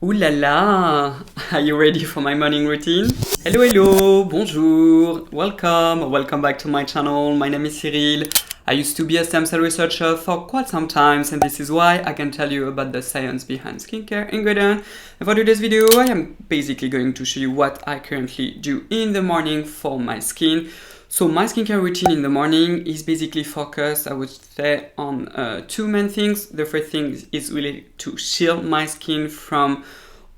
Ooh la la! Are you ready for my morning routine? Hello, hello! Bonjour! Welcome back to my channel. My name is Cyril. I used to be a stem cell researcher for quite some time, and this is why I can tell you about the science behind skincare ingredient. And for today's video, I am basically going to show you what I currently do in the morning for my skin. So my skincare routine in the morning is basically focused, I would say, on two main things. The first thing is really to shield my skin from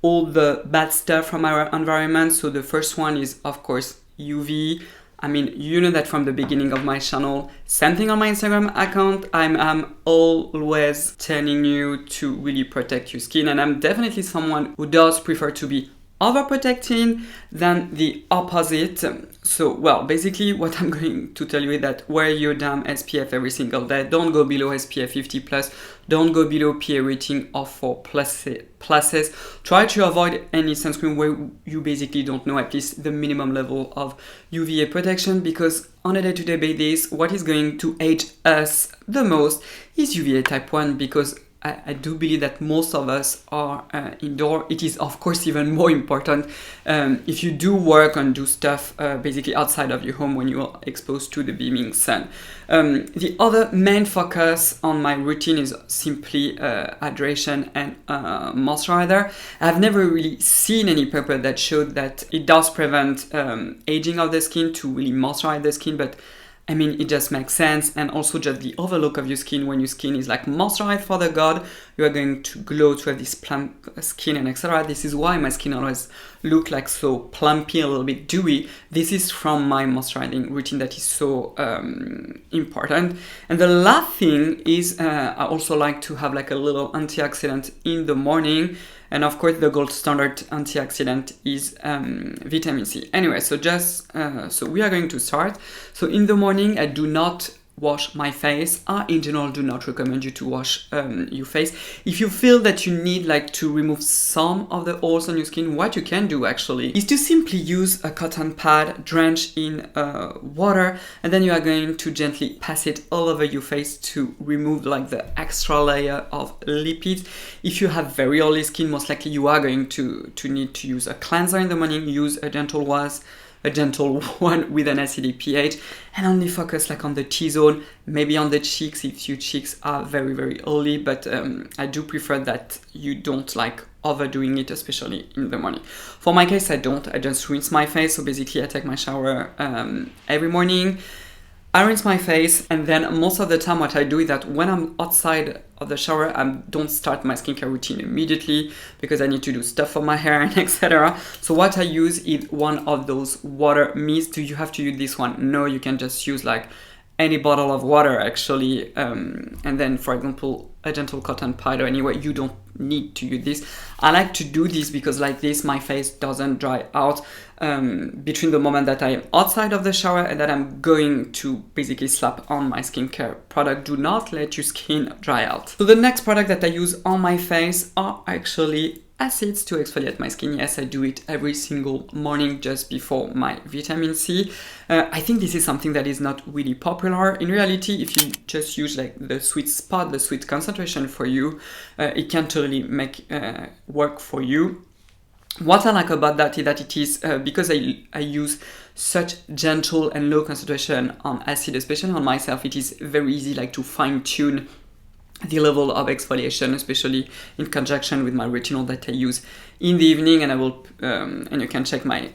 all the bad stuff from our environment. So the first one is, of course, UV. I mean, you know that from the beginning of my channel. Same thing on my Instagram account. I'm always telling you to really protect your skin, and I'm definitely someone who does prefer to be overprotecting than the opposite. So, well, basically what I'm going to tell you is that wear your damn SPF every single day. Don't go below SPF 50 plus. Don't go below PA rating of 4 pluses. Try to avoid any sunscreen where you basically don't know at least the minimum level of UVA protection, because on a day-to-day basis, what is going to age us the most is UVA type 1, because I do believe that most of us are indoor. It is, of course, even more important if you do work and do stuff basically outside of your home when you are exposed to the beaming sun. The other main focus on my routine is simply hydration and moisturizer. I've never really seen any paper that showed that it does prevent aging of the skin to really moisturize the skin, but I mean, it just makes sense. And also just the overlook of your skin, when your skin is like moisturized for the god, you are going to glow, to have this plump skin and etc. This is why my skin always look like so plumpy, a little bit dewy. This is from my moisturizing routine that is so important. And the last thing is I also like to have like a little antioxidant in the morning. And of course, the gold standard antioxidant is vitamin C. Anyway, so so we are going to start. So in the morning, I do not wash my face. I, in general, do not recommend you to wash your face. If you feel that you need like to remove some of the oils on your skin, what you can do actually is to simply use a cotton pad drenched in water, and then you are going to gently pass it all over your face to remove like the extra layer of lipids. If you have very oily skin, most likely you are going to need to use a cleanser in the morning. Use a gentle one with an acidic pH, and only focus like on the T-zone, maybe on the cheeks if your cheeks are very, very oily, but I do prefer that you don't like overdoing it, especially in the morning. For my case, I just rinse my face. So basically I take my shower every morning. I rinse my face, and then most of the time what I do is that when I'm outside of the shower, I don't start my skincare routine immediately because I need to do stuff for my hair and etc. So what I use is one of those water mists. Do you have to use this one? No, you can just use like any bottle of water actually, and then for example a gentle cotton pad, or anyway you don't need to use this. I like to do this because like this my face doesn't dry out between the moment that I am outside of the shower and that I'm going to basically slap on my skincare product. Do not let your skin dry out. So the next product that I use on my face are actually acids to exfoliate my skin. Yes, I do it every single morning just before my vitamin C. I think this is something that is not really popular. In reality, if you just use like the sweet spot, the sweet concentration for you, it can totally make work for you. What I like about that is that it is, because I use such gentle and low concentration on acid, especially on myself, it is very easy like to fine tune the level of exfoliation, especially in conjunction with my retinol that I use in the evening, and I will and you can check my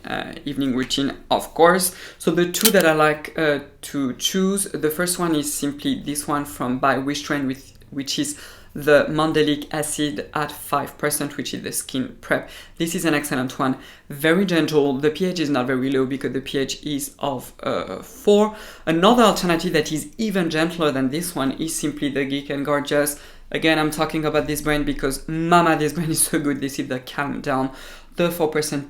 evening routine, of course. So the two that I like to choose, the first one is simply this one from by Wishtrain, which is the mandelic acid at 5%, which is the skin prep. This is an excellent one, very gentle. The pH is not very low because the pH is of 4. Another alternative that is even gentler than this one is simply the Geek and Gorgeous. Again, I'm talking about this brand because mama, this brand is so good. This is the Calm Down, the 4%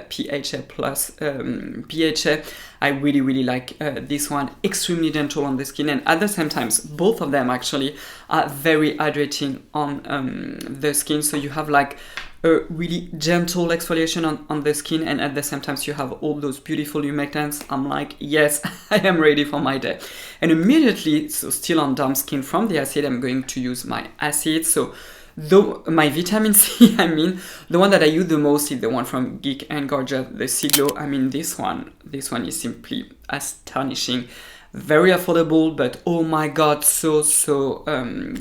PHA plus PHA. I really, really like this one. Extremely gentle on the skin, and at the same time, both of them actually are very hydrating on the skin. So you have like a really gentle exfoliation on the skin, and at the same time you have all those beautiful humectants. I'm like, yes, I am ready for my day. And immediately, so still on damp skin from the acid, I'm going to use my acid. So Though my vitamin C, I mean, the one that I use the most is the one from Geek and Gorgeous, the Siglo. I mean, this one is simply astonishing. Very affordable, but oh my god, so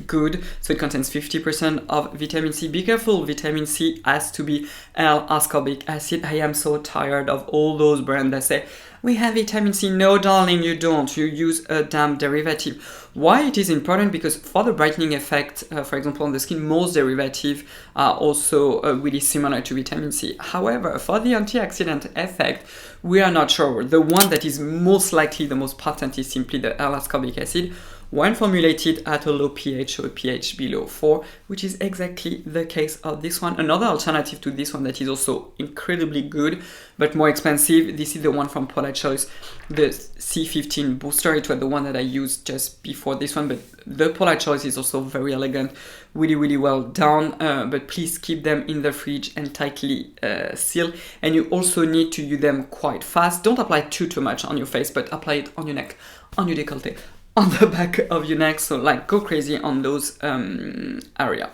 good. So it contains 50% of vitamin C. Be careful, vitamin C has to be L-ascorbic acid. I am so tired of all those brands that say, we have vitamin C. No, darling, you don't. You use a damn derivative. Why it is important? Because for the brightening effect, for example, on the skin, most derivatives are also really similar to vitamin C. However, for the antioxidant effect, we are not sure. The one that is most likely the most potent is simply the L-ascorbic acid, when formulated at a low pH, so a pH below 4, which is exactly the case of this one. Another alternative to this one that is also incredibly good, but more expensive, this is the one from Paula Choice, the C15 Booster. It was the one that I used just before this one, but the Paula Choice is also very elegant, really well done, but please keep them in the fridge and tightly sealed. And you also need to use them quite fast. Don't apply too much on your face, but apply it on your neck, on your décolleté, on the back of your neck, so like go crazy on those area.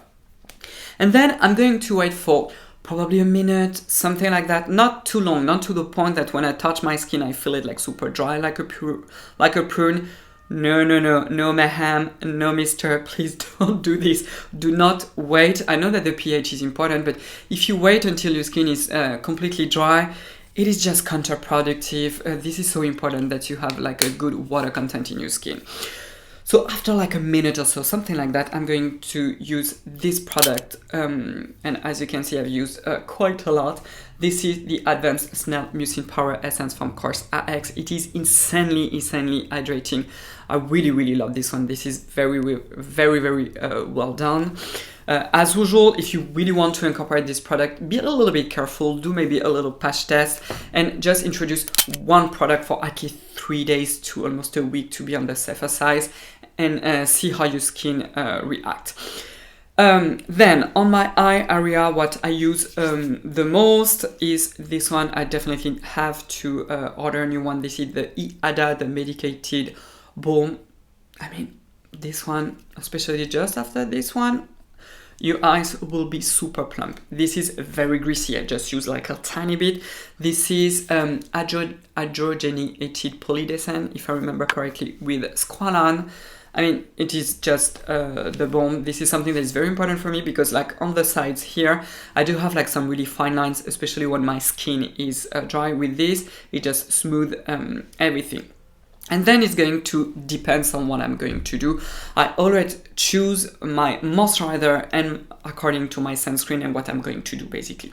And then I'm going to wait for probably a minute, something like that, not too long, not to the point that when I touch my skin I feel it like super dry, like a prune. No mayhem, no mister, please don't do this. Do not wait. I know that the pH is important, but if you wait until your skin is completely dry, it is just counterproductive. This is so important that you have like a good water content in your skin. So after like a minute or so, something like that, I'm going to use this product. And as you can see, I've used quite a lot. This is the Advanced Snail Mucin Power Essence from Course AX. It is insanely hydrating. I really love this one. This is very well done. As usual, if you really want to incorporate this product, be a little bit careful, do maybe a little patch test, and just introduce one product for at least 3 days to almost a week to be on the safer side, and see how your skin reacts. Then on my eye area, what I use the most is this one. I definitely have to order a new one. This is the IADA, the medicated balm. I mean, this one, especially just after this one, your eyes will be super plump. This is very greasy. I just use like a tiny bit. This is hydrogenated polydescent, if I remember correctly, with squalane. I mean, it is just the balm. This is something that is very important for me because like on the sides here, I do have like some really fine lines, especially when my skin is dry. With this, it just smooth everything. And then it's going to depend on what I'm going to do. I already choose my moisturizer and according to my sunscreen and what I'm going to do basically.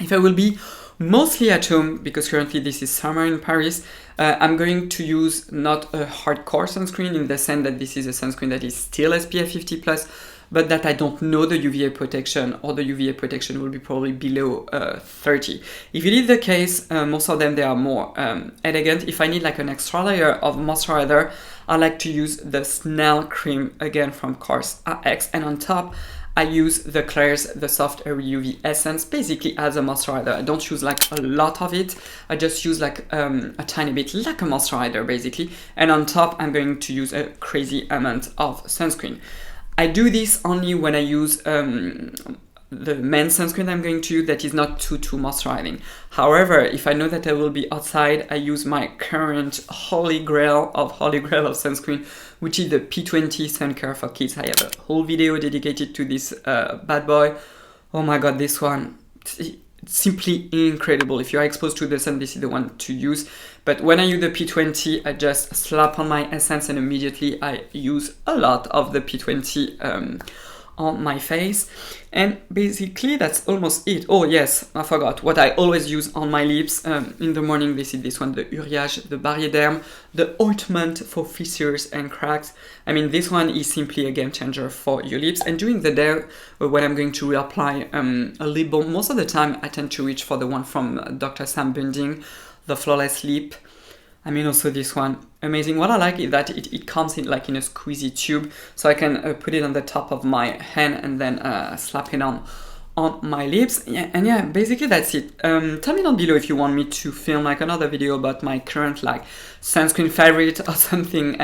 If I will be mostly at home, because currently this is summer in Paris, I'm going to use not a hardcore sunscreen in the sense that this is a sunscreen that is still SPF 50+, but that I don't know the UVA protection, or the UVA protection will be probably below 30. If it is the case, most of them, they are more elegant. If I need like an extra layer of moisturizer, I like to use the Snail Cream, again from Course AX, and on top, I use the Claire's, the Soft Airy UV Essence, basically as a moisturizer. I don't use like a lot of it. I just use like a tiny bit, like a moisturizer basically. And on top, I'm going to use a crazy amount of sunscreen. I do this only when I use the men's sunscreen I'm going to use that is not too moisturizing. However, if I know that I will be outside, I use my current holy grail of sunscreen, which is the P20 Sun Care for Kids. I have a whole video dedicated to this bad boy. Oh my god, this one, it's simply incredible. If you're exposed to the sun, this is the one to use. But when I use the P20, I just slap on my essence and immediately I use a lot of the P20 on my face. And basically that's almost it. Oh yes, I forgot what I always use on my lips in the morning. This is this one, the Uriage, the Barrier Derm, the ointment for fissures and cracks. I mean, this one is simply a game changer for your lips. And during the day, when I'm going to reapply a lip balm, most of the time I tend to reach for the one from Dr. Sam Bunding, the Flawless Lip. I mean, also this one, amazing. What I like is that it comes in like in a squeezy tube, so I can put it on the top of my hand and then slap it on my lips. Yeah, and yeah, basically that's it. Tell me down below if you want me to film like another video about my current like sunscreen favorite or something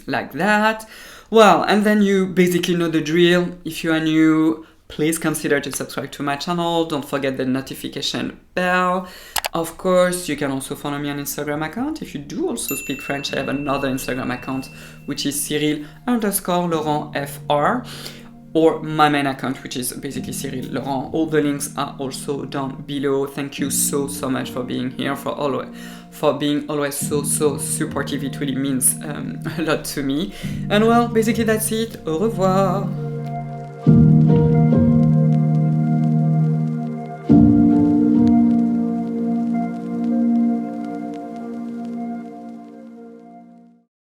like that. Well, and then you basically know the drill. If you are new, please consider to subscribe to my channel. Don't forget the notification bell. Of course, you can also follow me on Instagram account. If you do also speak French, I have another Instagram account, which is Cyril_Laurent_FR, or my main account, which is basically Cyril Laurent. All the links are also down below. Thank you so much for being here, for being always so supportive. It really means a lot to me. And well, basically that's it. Au revoir.